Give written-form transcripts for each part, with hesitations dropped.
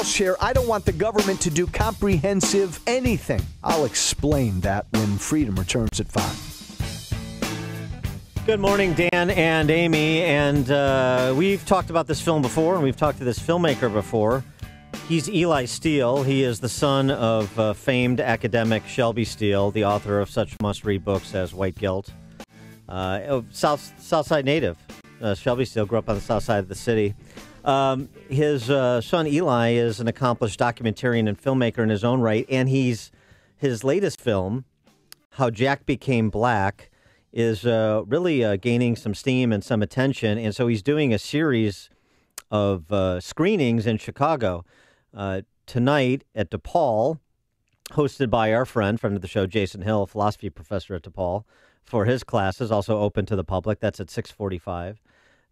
Here, I don't want the government to do comprehensive anything. I'll explain that when Freedom returns at 5. Good morning, Dan and Amy. And we've talked about this film before, and we've talked to this filmmaker before. He's Eli Steele. He is the son of famed academic Shelby Steele, the author of such must-read books as White Guilt. Southside native. Shelby Steele grew up on the south side of the city. His son Eli is an accomplished documentarian and filmmaker in his own right, and his latest film, How Jack Became Black, is really gaining some steam and some attention, and so he's doing a series of screenings in Chicago. Tonight at DePaul, hosted by our friend of the show, Jason Hill, philosophy professor at DePaul, for his classes, also open to the public. That's at 6:45.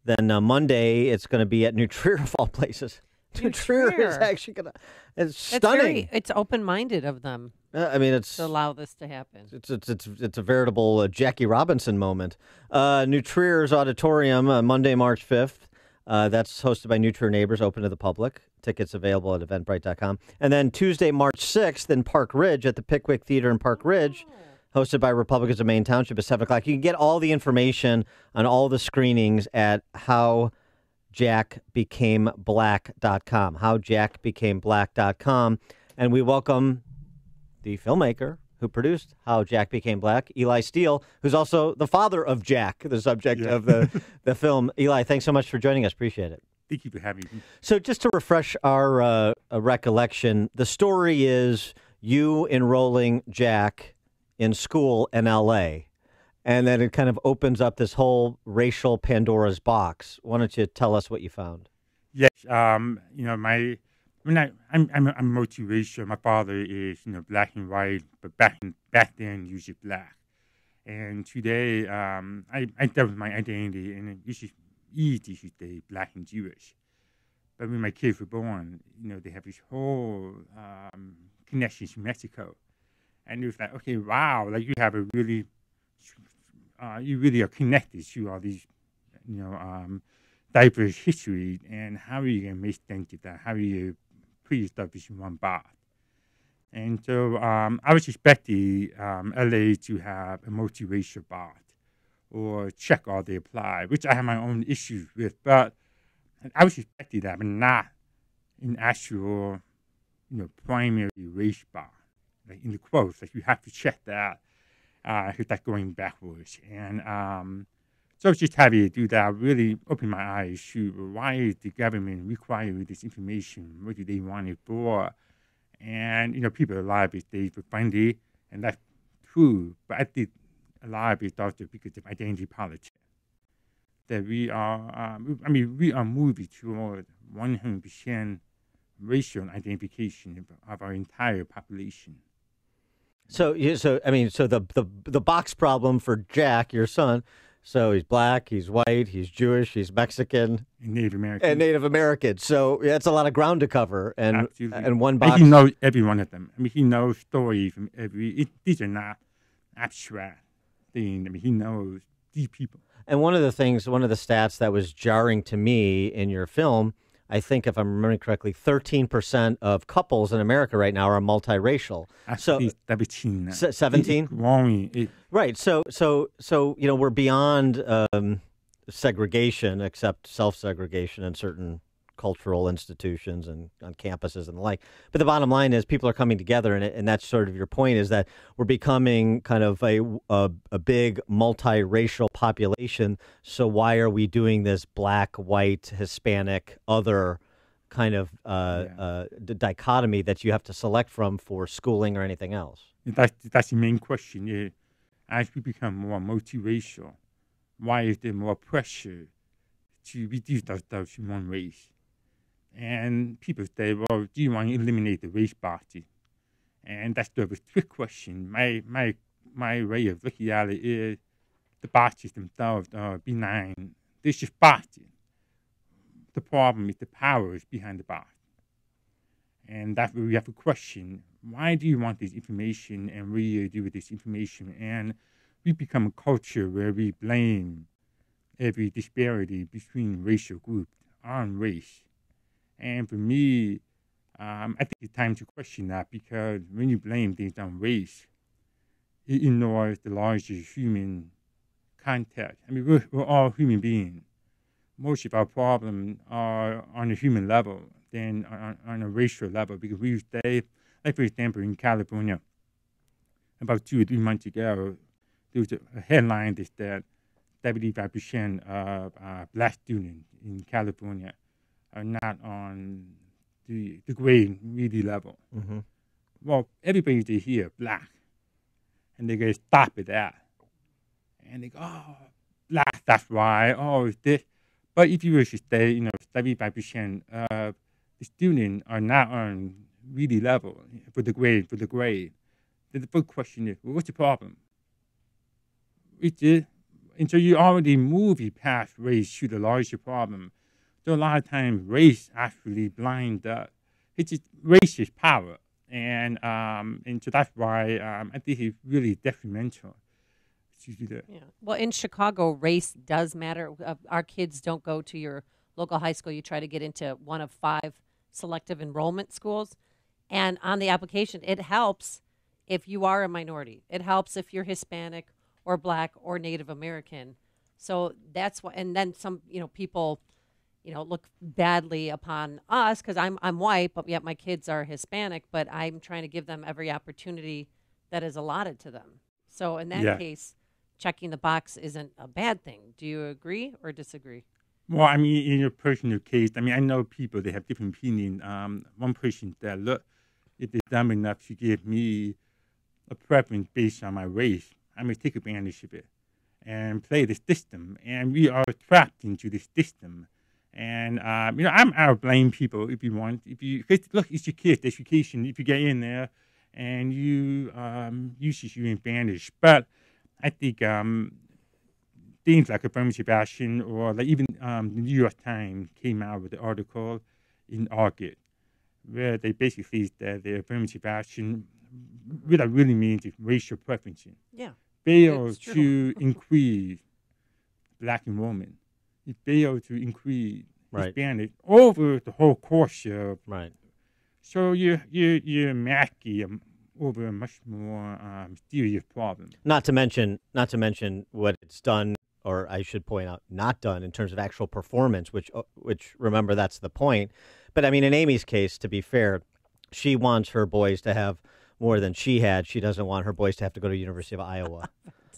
Then Monday, it's going to be at New Trier, of all places. New Trier is actually going to... It's stunning. It's open-minded of them. It's to allow this to happen. It's a veritable Jackie Robinson moment. New Trier's Auditorium, Monday, March 5th. That's hosted by New Trier Neighbors, open to the public. Tickets available at eventbrite.com. And then Tuesday, March 6th in Park Ridge at the Pickwick Theater in Park Ridge. Hosted by Republicans of Maine Township at 7 o'clock. You can get all the information on all the screenings at howjackbecameblack.com. Howjackbecameblack.com. And we welcome the filmmaker who produced How Jack Became Black, Eli Steele, who's also the father of Jack, the subject of the film. Eli, thanks so much for joining us. Appreciate it. Thank you for having me. So just to refresh our recollection, the story is you enrolling Jack in school in L.A., and then it kind of opens up this whole racial Pandora's box. Why don't you tell us what you found? Yes, I'm multiracial. My father is, black and white, but back then, usually black. And today, I dealt with my identity, and it's just easy to stay black and Jewish. But when my kids were born, they have this whole connection to Mexico. And it was like, okay, wow, like you have a really, you really are connected to all these, diverse history. And how are you going to make sense of that? How are you put stuff in one box? And so I was expecting LA to have a multiracial box or check all they apply, which I have my own issues with. But I was expecting that, but not in actual, primary race box. Like in the quotes, like you have to check that, because that's going backwards. And so just having to do that really opened my eyes to why is the government requiring this information? What do they want it for? And, people a lot of it, they were funny, and that's true. But I think a lot of it also because of identity politics. That we are moving toward 100% racial identification of our entire population. So the box problem for Jack, your son. So he's black, he's white, he's Jewish, he's Mexican, and Native American. So that's a lot of ground to cover, and one box. And he knows every one of them. He knows stories from these are not abstract things. He knows these people. And one of the stats that was jarring to me in your film, I think, if I'm remembering correctly, 13% of couples in America right now are multiracial. So 17. 17? Right. So we're beyond segregation, except self-segregation in certain cultural institutions and on campuses and the like. But the bottom line is people are coming together, and that's sort of your point, is that we're becoming kind of a big multiracial population. So why are we doing this black, white, Hispanic, other kind of dichotomy that you have to select from for schooling or anything else? That's the main question. Yeah. As we become more multiracial, why is there more pressure to reduce ourselves to one race? And people say, well, do you want to eliminate the race boxes? And that's the trick question. My way of looking at it is the boxes themselves are benign. They're just boxes. The problem is the powers behind the box. And that's where we have to question, why do you want this information and what do you do with this information? And we become a culture where we blame every disparity between racial groups on race. And for me, I think it's time to question that, because when you blame things on race, it ignores the larger human context. I mean, we're all human beings. Most of our problems are on a human level than on a racial level, because we stay, like for example, in California, about 2 or 3 months ago, there was a headline that said 75% of black students in California are not on the grade reading level. Mm-hmm. Well, everybody they hear black, and they go stop at that, and they go, oh, black, that's why. Oh, it's this. But if you were to say, 75% of the students are not on reading level for the grade, then the first question is, well, what's the problem? Which is, and so you already move past race to the larger problem. So a lot of times race actually blinds us. It's just race is power. And so that's why I think it's really detrimental to do that. Yeah. Well, in Chicago, race does matter. Our kids don't go to your local high school. You try to get into one of 5 selective enrollment schools. And on the application, it helps if you are a minority. It helps if you're Hispanic or Black or Native American. So that's why. And then some, people, look badly upon us because I'm white, but yet my kids are Hispanic. But I'm trying to give them every opportunity that is allotted to them. So in that case, checking the box isn't a bad thing. Do you agree or disagree? Well, I mean, in your personal case, I know people, they have different opinions. One person said, look, if they're dumb enough to give me a preference based on my race, I'm going to take advantage of it and play the system. And we are trapped into this system. And, I'll blame people if you want. Cause look, it's your kids' education. If you get in there and you use your advantage. But I think things like affirmative action, or like even the New York Times came out with an article in August where they basically said the affirmative action, what that really means is racial preferences. Yeah. Failed to increase black enrollment. It failed to increase Hispanic over the whole course of. Right. So you're masking over a much more serious problem. Not to mention what it's done, or I should point out, not done in terms of actual performance, which remember, that's the point. But I mean, in Amy's case, to be fair, she wants her boys to have more than she had. She doesn't want her boys to have to go to the University of Iowa.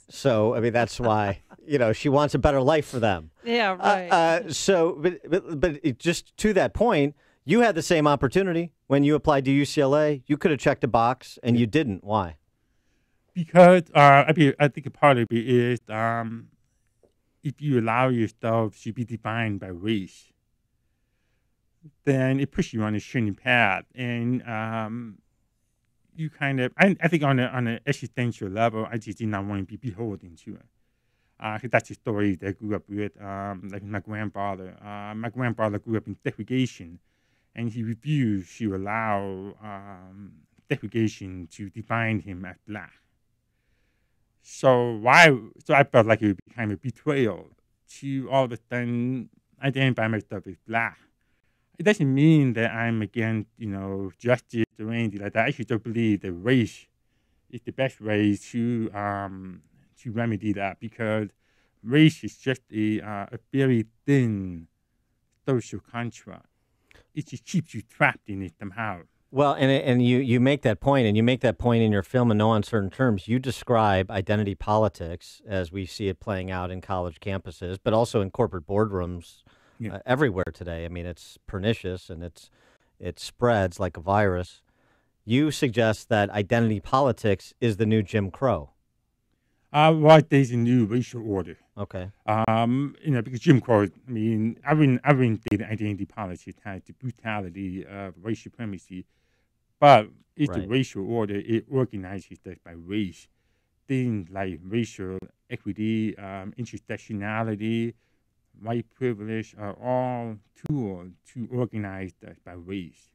So, I mean, that's why, she wants a better life for them. Yeah, right. But just to that point, you had the same opportunity when you applied to UCLA. You could have checked a box, and you didn't. Why? Because I think a part of it is if you allow yourself to be defined by race, then it pushes you on a shiny path. And you kind of, I think on an existential level, I just did not want to be beholden to it. Cause that's a story that I grew up with, like my grandfather. My grandfather grew up in segregation, and he refused to allow segregation to define him as black. So I felt like it would be kind of a betrayal to all of a sudden identify myself as black. It doesn't mean that I'm against, justice or anything like that. I actually don't believe that race is the best way to remedy that, because race is just a very thin social construct. It just keeps you trapped in it somehow. Well, and you make that point, and you make that point in your film in no uncertain terms. You describe identity politics as we see it playing out in college campuses, but also in corporate boardrooms everywhere today. I mean, it's pernicious, and it spreads like a virus. You suggest that identity politics is the new Jim Crow. Well, there's a new racial order. Okay. Because Jim Crow, I wouldn't say that identity politics has the brutality of white supremacy, but it's a racial order. It organizes that by race. Things like racial equity, intersectionality, white privilege are all tools to organize that by race.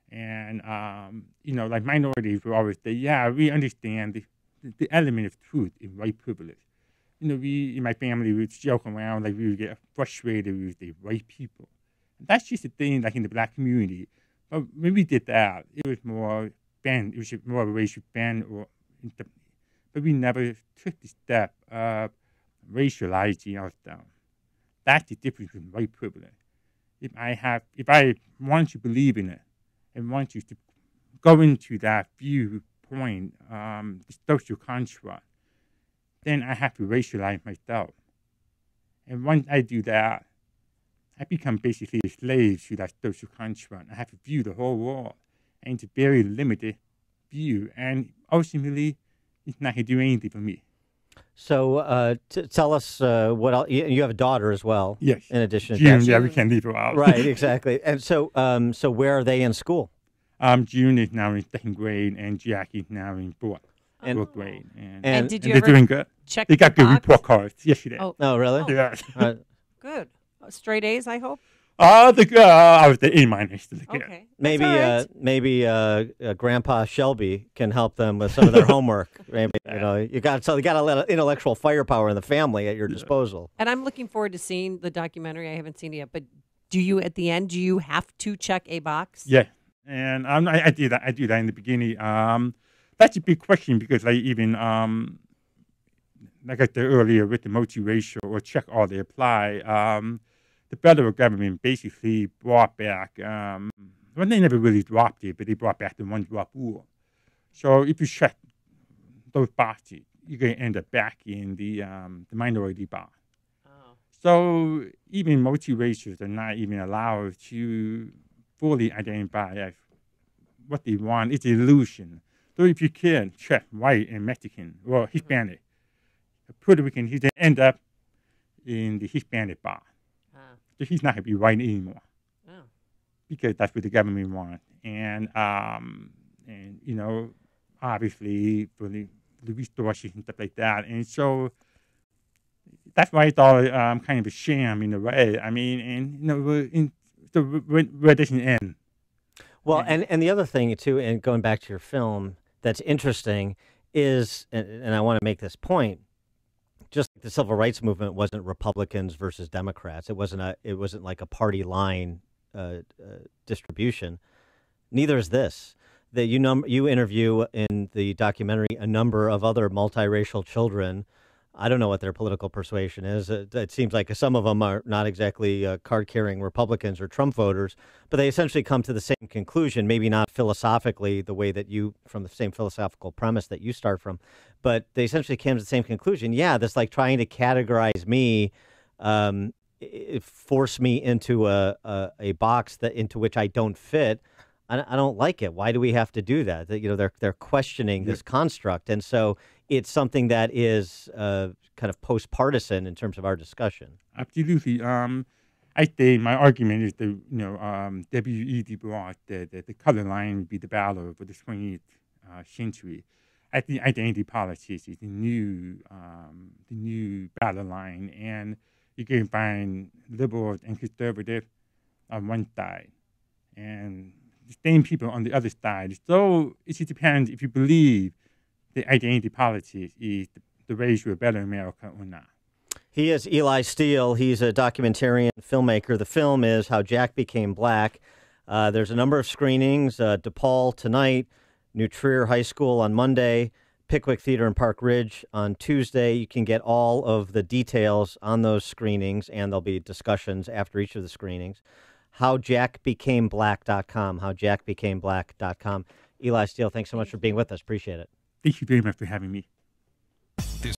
And, like minorities will always say, yeah, we understand the element of truth in white privilege. We, in my family, would joke around, like we would get frustrated with the white people. And that's just the thing, like in the black community, But when we did that, it was more banned. It was more of a racial ban, but we never took the step of racializing ourselves. That's the difference with white privilege. If I want to believe in it and want you to go into that viewpoint, the social construct, then I have to racialize myself. And once I do that, I become basically a slave to that social construct. I have to view the whole world, and it's a very limited view. And ultimately, it's not going to do anything for me. So tell us what else. You have a daughter as well. Yes. In addition to June, that. yeah, we can leave her out. Right, exactly. And so where are they in school? June is now in second grade, and Jackie is now in fourth grade. And did you they're ever doing good. check They got the good box? report cards yesterday. Oh, really? Yeah. Good. Straight A's, I hope. I was the A minus to the kid. Okay. Maybe That's all right. maybe Grandpa Shelby can help them with some of their homework. Maybe you got a lot of intellectual firepower in the family at your disposal. And I'm looking forward to seeing the documentary. I haven't seen it yet, but do you at the end? Do you have to check a box? Yeah, and I do that. I do that in the beginning. That's a big question because I even like I said earlier with the multiracial or check all they apply. The federal government basically brought back. Well, they never really dropped it, but they brought back the one drop rule. So if you check those boxes, you're going to end up back in the minority box. Oh. So even multiracials are not even allowed to fully identify as what they want. It's an illusion. So if you can check white and Mexican or Hispanic, Puerto Rican, he's going to end up in the Hispanic box. So he's not going to be white anymore. Oh. Because that's what the government wants. And you know, obviously for the resources and stuff like that. And so that's why it's all kind of a sham in a way. I mean, and you know, where does it end? Well, and the other thing too, and going back to your film, that's interesting is, and I want to make this point. Just like the civil rights movement wasn't Republicans versus Democrats. It wasn't like a party line distribution. Neither is this. That you interview in the documentary a number of other multiracial children. I don't know what their political persuasion is. It seems like some of them are not exactly card-carrying Republicans or Trump voters, but they essentially come to the same conclusion, maybe not philosophically the way that you, from the same philosophical premise that you start from, but they essentially came to the same conclusion. Yeah, this like trying to categorize me, force me into a box into which I don't fit. I don't like it. Why do we have to do that? They're questioning this construct, and so it's something that is kind of post-partisan in terms of our discussion. Absolutely. I think my argument is that W.E. Du Bois, the color line would be the battle for the 20th century. I think identity politics is the new battle line, and you can find liberals and conservatives on one side, and the same people on the other side. So it just depends if you believe the identity politics is the race to a better America or not. He is Eli Steele. He's a documentarian filmmaker. The film is How Jack Became Black. There's a number of screenings. DePaul tonight, New Trier High School on Monday, Pickwick Theater in Park Ridge on Tuesday. You can get all of the details on those screenings, and there'll be discussions after each of the screenings. HowJackBecameBlack.com. HowJackBecameBlack.com. Eli Steele, thanks so much for being with us. Appreciate it. Thank you very much for having me.